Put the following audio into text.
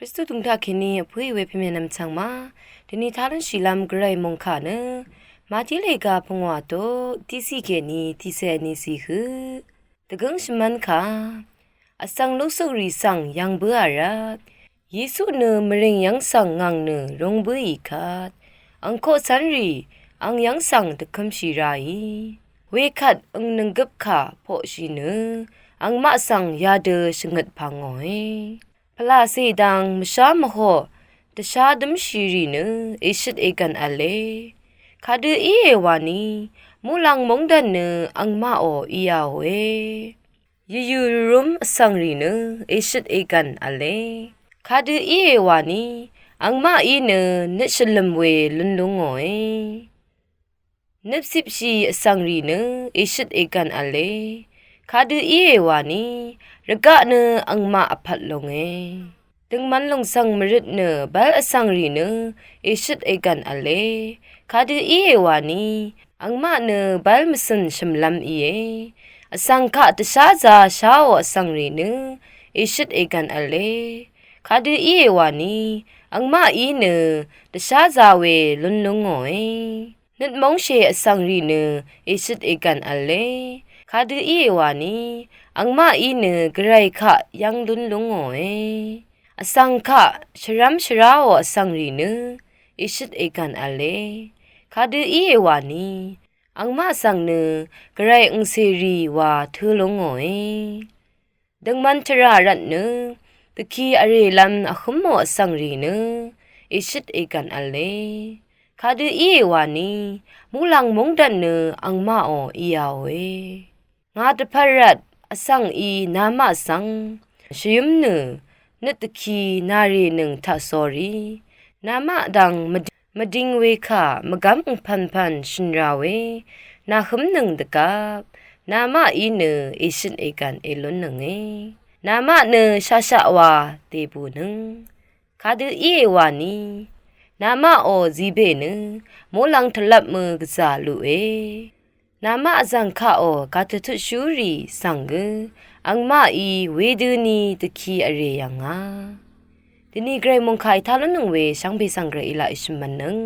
ริสตุทุงทาคินีพุยเวพิเมนำชังมาทีนี้ทารันชิลามกระไรมงคาเนมาจิเลกาพงวาโตทิสิเกนีทิเซนีสิคือตะกงชมันคาอสังลุสุรีสังยังเบื่อรักเยซูเนมริงยังสังงังเนรงเบื่ออีขาดอังโคสันรีอังยังสังตะคำชีไรเวคัดอังนึงกับขาโพชิเนอังมาสังยาเดชงดพังงอยพลาสีดังมชามโหตชาดมชีรีเนเอชิดเอกันอเลคาดืออีเอวานีมูลังมงดันเนอังมาโออียาเวยูยูรุมสังรีเนเอชิดเอกันอเลคาดืออีเอวานีอังมาอีเนนิชลมเวลุนลุงโอยนิบสิบชีสังรีเนเอชิดเอกันอเลคาดืออีเอวานีระกะเนอังมาอภัดลงตึงมันลงสังมริดเนบัลอสังรีเนเอชิดเอกันอเลคาดืออีเอวานีอังมาเนบัลมสันชมลัมอีเออสังขะตชาจาชาวอสังรีเนเอชิดเอกันอเลคาดืออีเอวานีอังมาอีเนตชาจาเวลุนลงงอยนึดมองเชอสังรีเนเอชิดเอกันอเลคาดืออีเอวานีอังมาอีเนกไรคะยังลุนลงงอยอสังขะชรัมชราวอสังรีเนอิชิดเอกันอเลคาดืออีเอวานีอังมาสังเนกไรอุงเซรีวาเธอลงงอยดังมันชรารัตเนตะคีอเรลัมอขมอสังรีเนอิชิดเอกันอเลคาดืออีเอวานีมูลังมงดันเนอังมาออียาเวงาตะพรัดอสังอีนามาสังชิมเนนตะคีนารีหนึ่งทัสอรีนามาดังมดิงเวค่ะมกำพันชินราเวนาขมหนึ่งตะกับนามาอีเนเอชินเอกันเอลุนหนึ่งนามาเนชาชาวาเตบูหนึ่งคาดืออีเอวานีนามาโอจีเบเนโมลังทลับมือกษาลุเอนามาจังคะโอกาตทุชูรีสังเกอังมาอีเวดูนีตะคีอเรยังทีนี้เกรมงคายทาลนึงเวสังเบสังเกรอิลาอิชมันนึง